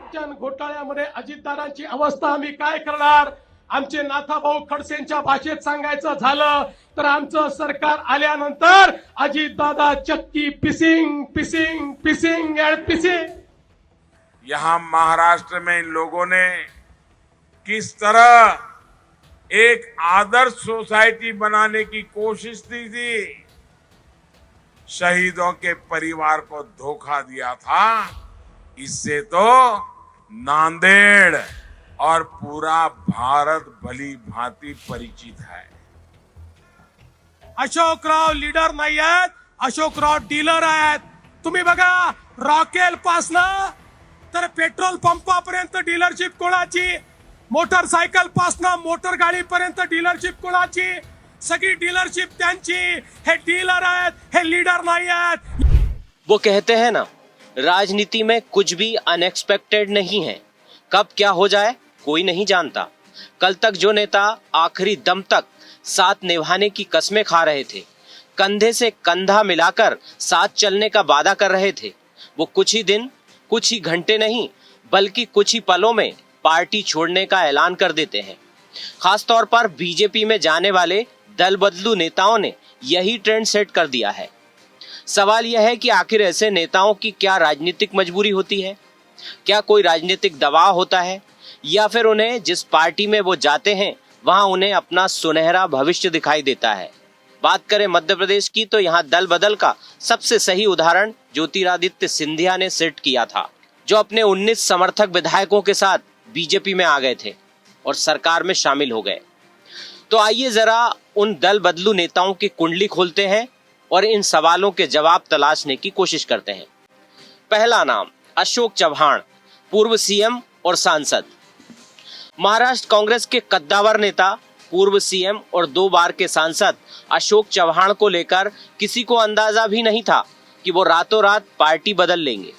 आरक्षण घोटाळ्यामध्ये अजितदादांची अवस्था आम्ही काय करणार? आमचे नाथाभाऊ खडसेंच्या भाषेत सांगायचं झालं तर आमचं सरकार आल्यानंतर अजितदादा चक्की pissing pissing pissing and pissing. यहाँ महाराष्ट्र में इन लोगों ने किस तरह एक आदर्श सोसाइटी बनाने की कोशिश की थी, शहीदों के परिवार को धोखा दिया था। इससे तो नांदेड़ और पूरा भारत भली भांति परिचित है। अशोकराव लीडर नाही आहेत, अशोकराव डीलर आहेत। तुम्ही बघा, रॉकेल पासनं तर पेट्रोल पंपापर्यंत डीलरशिप कोणाची, मोटरसायकल पासनं मोटर गाडीपर्यंत डीलरशिप कोणाची, सगळी डीलरशिप त्यांची। हे डीलर आहेत, हे लीडर नाही आहेत। वो कहते हैं ना, राजनीति में कुछ भी अनएक्सपेक्टेड नहीं है। कब क्या हो जाए कोई नहीं जानता। कल तक जो नेता आखिरी दम तक साथ निभाने की कस्में खा रहे थे, कंधे से कंधा मिलाकर साथ चलने का वादा कर रहे थे, वो कुछ ही दिन, कुछ ही घंटे नहीं बल्कि कुछ ही पलों में पार्टी छोड़ने का ऐलान कर देते हैं। खासतौर पर बीजेपी में जाने वाले दल बदलू नेताओं ने यही ट्रेंड सेट कर दिया है। सवाल यह है कि आखिर ऐसे नेताओं की क्या राजनीतिक मजबूरी होती है? क्या कोई राजनीतिक दबाव होता है, या फिर उन्हें जिस पार्टी में वो जाते हैं वहां उन्हें अपना सुनहरा भविष्य दिखाई देता है? बात करें मध्य प्रदेश की तो यहाँ दल बदल का सबसे सही उदाहरण ज्योतिरादित्य सिंधिया ने सेट किया था, जो अपने 19 समर्थक विधायकों के साथ बीजेपी में आ गए थे और सरकार में शामिल हो गए। तो आइए जरा उन दल बदलू नेताओं की कुंडली खोलते हैं और इन सवालों के जवाब तलाशने की कोशिश करते हैं। पहला नाम अशोक चव्हाण, पूर्व सीएम और सांसद। महाराष्ट्र कांग्रेस के कद्दावर नेता, पूर्व सीएम और 2 बार के सांसद अशोक चव्हाण को लेकर किसी को अंदाजा भी नहीं था कि वो रातों रात पार्टी बदल लेंगे।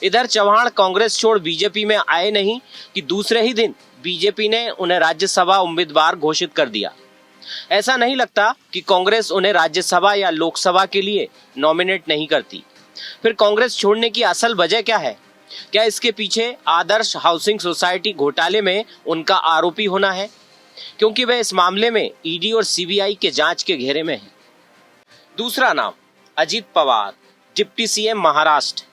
इधर चव्हाण कांग्रेस छोड़ बीजेपी में आए नहीं कि दूसरे ही दिन बीजेपी ने उन्हें राज्यसभा उम्मीदवार घोषित कर दिया। ऐसा नहीं लगता कि कांग्रेस उन्हें राज्यसभा या लोकसभा के लिए नॉमिनेट नहीं करती। फिर कांग्रेस छोड़ने की असल वजह क्या है? क्या इसके पीछे आदर्श हाउसिंग सोसाइटी घोटाले में उनका आरोपी होना है? क्योंकि वह इस मामले में ईडी और सीबीआई के जांच के घेरे में है। दूसरा नाम अजित पवार, डिप्टी सीएम महाराष्ट्र।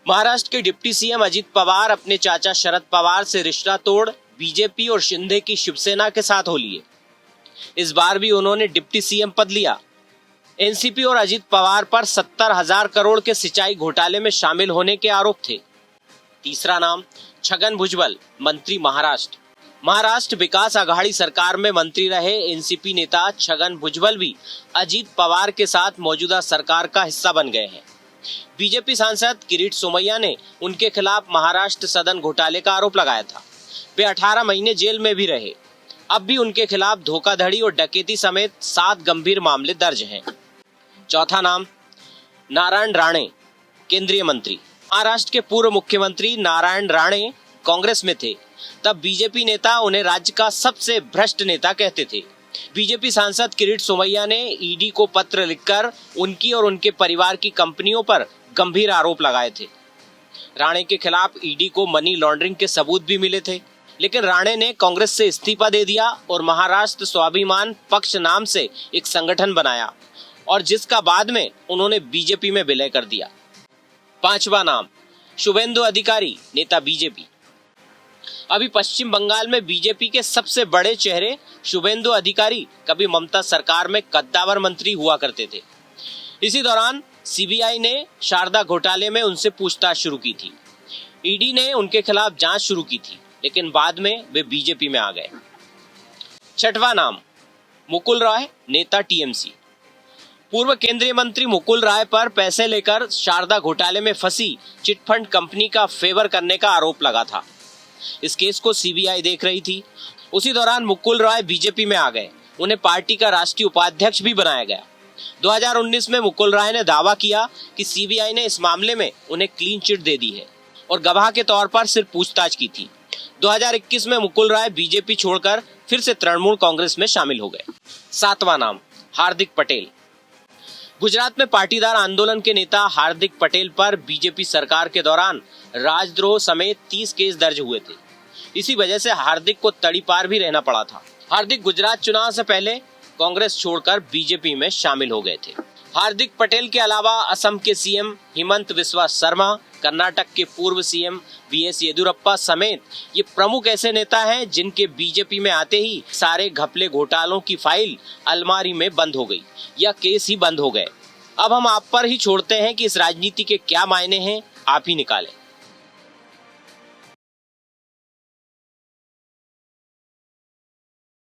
महाराष्ट्र के डिप्टी सीएम अजित पवार अपने चाचा शरद पवार से रिश्ता तोड़ बीजेपी और शिंदे की शिवसेना के साथ हो लिए। इस बार भी उन्होंने डिप्टी सीएम पद लिया। एनसीपी और अजित पवार पर 70,000 करोड़ के सिंचाई घोटाले में शामिल होने के आरोप थे। तीसरा नाम छगन भुजबल, मंत्री महाराष्ट्र। महाराष्ट्र विकास आघाड़ी सरकार में मंत्री रहे एनसीपी नेता छगन भुजबल भी अजित पवार के साथ मौजूदा सरकार का हिस्सा बन गए हैं। बीजेपी सांसद किरीट सोमैया ने उनके खिलाफ महाराष्ट्र सदन घोटाले का आरोप लगाया था। वे 18 महीने जेल में भी रहे। अब भी उनके खिलाफ धोखाधड़ी और डकैती समेत 7 गंभीर मामले दर्ज हैं। चौथा नाम नारायण राणे, केंद्रीय मंत्री। महाराष्ट्र के पूर्व मुख्यमंत्री नारायण राणे कांग्रेस में थे, तब बीजेपी नेता उन्हें राज्य का सबसे भ्रष्ट नेता कहते थे। बीजेपी सांसद किरीट सोमैया ने ईडी को पत्र लिखकर उनकी और उनके परिवार की कंपनियों पर गंभीर आरोप लगाए थे। राणे के खिलाफ ईडी को मनी लॉन्ड्रिंग के सबूत भी मिले थे, लेकिन राणे ने कांग्रेस से इस्तीफा दे दिया और महाराष्ट्र स्वाभिमान पक्ष नाम से एक संगठन बनाया, और जिसका बाद में उन्होंने बीजेपी में विलय कर दिया। पांचवा नाम शुभेंदु अधिकारी, नेता बीजेपी। अभी पश्चिम बंगाल में बीजेपी के सबसे बड़े चेहरे शुभेंदु अधिकारी कभी ममता सरकार में कद्दावर मंत्री हुआ करते थे। इसी दौरान सीबीआई ने शारदा घोटाले में उनसे पूछताछ शुरू की थी। ईडी ने उनके खिलाफ जांच शुरू की थी, लेकिन बाद में वे बीजेपी में आ गए। छठवां नाम मुकुल रॉय, नेता टीएमसी। पूर्व केंद्रीय मंत्री मुकुल रॉय पर पैसे लेकर शारदा घोटाले में फंसी चिटफंड कंपनी का फेवर करने का आरोप लगा था। इस केस को सीबीआई देख रही थी। उसी दौरान मुकुल रॉय बीजेपी में आ गए। उन्हें पार्टी का राष्ट्रीय उपाध्यक्ष भी बनाया गया। 2019 में मुकुल रॉय ने दावा किया कि सीबीआई ने इस मामले में उन्हें क्लीन चिट दे दी है और गवाह के तौर पर सिर्फ पूछताछ की थी। 2021 में मुकुल रॉय बीजेपी छोड़कर फिर से तृणमूल कांग्रेस में शामिल हो गए। सातवां नाम हार्दिक पटेल। गुजरात में पाटीदार आंदोलन के नेता हार्दिक पटेल पर बीजेपी सरकार के दौरान राजद्रोह समेत 30 केस दर्ज हुए थे। इसी वजह से हार्दिक को तड़ीपार भी रहना पड़ा था। हार्दिक गुजरात चुनाव से पहले कांग्रेस छोड़कर बीजेपी में शामिल हो गए थे। हार्दिक पटेल के अलावा असम के सीएम हिमंत बिस्वा शर्मा, कर्नाटक के पूर्व सीएम बीएस येदियुरप्पा समेत ये प्रमुख ऐसे नेता हैं जिनके बीजेपी में आते ही सारे घपले घोटालों की फाइल अलमारी में बंद हो गई या केस ही बंद हो गए। अब हम आप पर ही छोड़ते हैं कि इस राजनीति के क्या मायने हैं, आप ही निकालें।